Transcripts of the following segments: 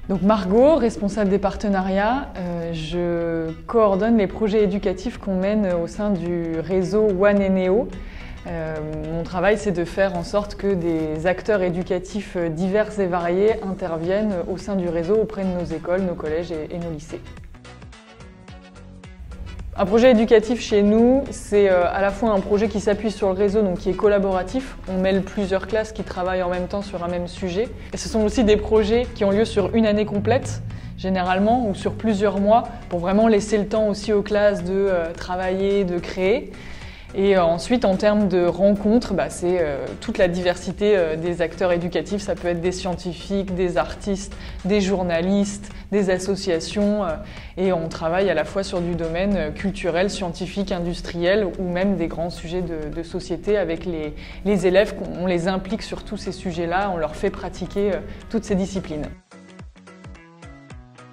Donc Margot, responsable des partenariats, je coordonne les projets éducatifs qu'on mène au sein du réseau One et Neo. Mon travail, c'est de faire en sorte que des acteurs éducatifs divers et variés interviennent au sein du réseau auprès de nos écoles, nos collèges et nos lycées. Un projet éducatif chez nous, c'est à la fois un projet qui s'appuie sur le réseau, donc qui est collaboratif. On mêle plusieurs classes qui travaillent en même temps sur un même sujet. Et ce sont aussi des projets qui ont lieu sur une année complète, généralement, ou sur plusieurs mois, pour vraiment laisser le temps aussi aux classes de travailler, de créer. Et ensuite, en termes de rencontres, c'est toute la diversité des acteurs éducatifs. Ça peut être des scientifiques, des artistes, des journalistes, des associations. Et on travaille à la fois sur du domaine culturel, scientifique, industriel ou même des grands sujets de société avec les élèves. On les implique sur tous ces sujets-là, on leur fait pratiquer toutes ces disciplines.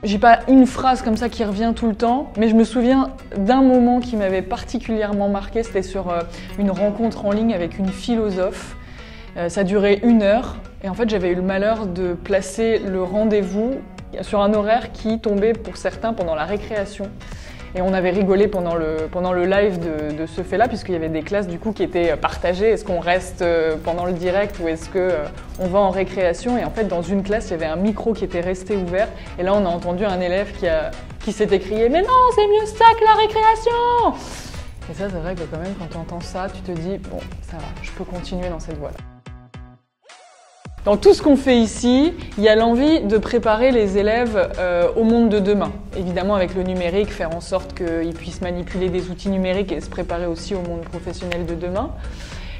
J'ai pas une phrase comme ça qui revient tout le temps, mais je me souviens d'un moment qui m'avait particulièrement marqué. C'était sur une rencontre en ligne avec une philosophe. Ça durait 1 heure et en fait j'avais eu le malheur de placer le rendez-vous sur un horaire qui tombait pour certains pendant la récréation. Et on avait rigolé pendant le live de ce fait-là, puisqu'il y avait des classes du coup qui étaient partagées. Est-ce qu'on reste pendant le direct ou est-ce qu'on va en récréation? Et en fait, dans une classe, il y avait un micro qui était resté ouvert. Et là, on a entendu un élève qui s'était crié « Mais non, c'est mieux ça que la récréation !» Et ça, c'est vrai que quand même, quand tu entends ça, tu te dis « Bon, ça va, je peux continuer dans cette voie-là ». Dans tout ce qu'on fait ici, il y a l'envie de préparer les élèves au monde de demain. Évidemment avec le numérique, faire en sorte qu'ils puissent manipuler des outils numériques et se préparer aussi au monde professionnel de demain.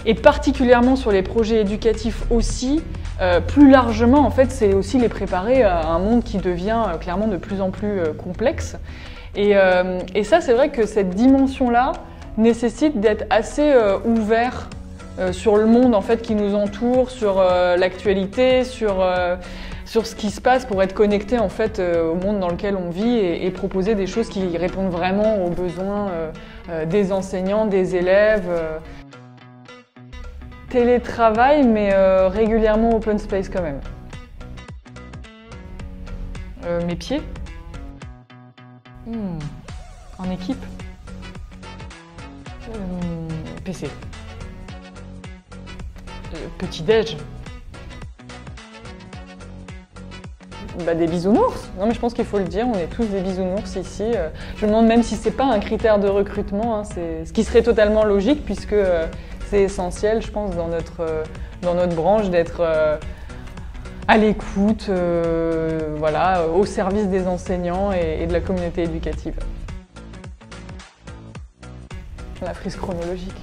Et particulièrement sur les projets éducatifs aussi, plus largement en fait, c'est aussi les préparer à un monde qui devient clairement de plus en plus complexe. Et ça, c'est vrai que cette dimension-là nécessite d'être assez ouvert sur le monde en fait, qui nous entoure, sur l'actualité, sur ce qui se passe pour être connecté en fait, au monde dans lequel on vit et proposer des choses qui répondent vraiment aux besoins des enseignants, des élèves. Télétravail, mais régulièrement open space quand même. Mes pieds. En équipe. PC. Petit-déj. Des bisounours. Non mais je pense qu'il faut le dire, on est tous des bisounours ici. Je me demande même si c'est pas un critère de recrutement, c'est ce qui serait totalement logique puisque c'est essentiel, je pense, dans notre branche d'être à l'écoute, voilà, au service des enseignants et de la communauté éducative. La frise chronologique.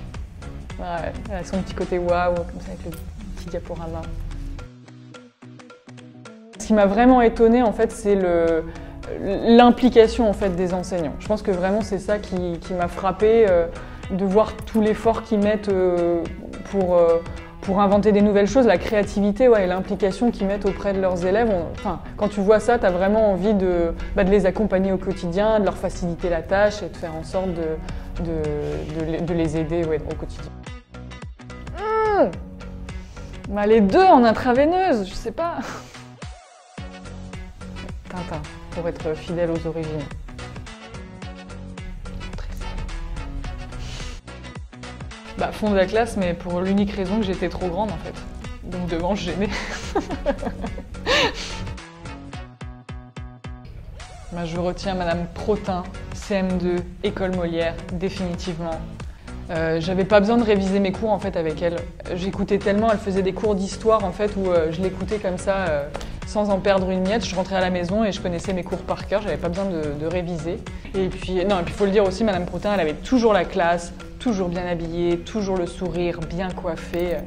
Ouais, elle a son petit côté waouh, comme ça avec le petit diaporama. Ce qui m'a vraiment étonnée, en fait, c'est l'implication en fait, des enseignants. Je pense que vraiment c'est ça qui m'a frappée, de voir tout l'effort qu'ils mettent pour inventer des nouvelles choses, la créativité et l'implication qu'ils mettent auprès de leurs élèves. Quand tu vois ça, tu as vraiment envie de les accompagner au quotidien, de leur faciliter la tâche et de faire en sorte de les aider au quotidien. Les deux en intraveineuse, je sais pas. Tintin, pour être fidèle aux origines. Fond de la classe, mais pour l'unique raison que j'étais trop grande en fait. Donc devant, je gênais. Je retiens Madame Protin, CM2, École Molière, définitivement. J'avais pas besoin de réviser mes cours en fait avec elle. J'écoutais tellement, elle faisait des cours d'histoire en fait où je l'écoutais comme ça sans en perdre une miette. Je rentrais à la maison et je connaissais mes cours par cœur, j'avais pas besoin de réviser. Et puis faut le dire aussi, Madame Protin, elle avait toujours la classe, toujours bien habillée, toujours le sourire, bien coiffée.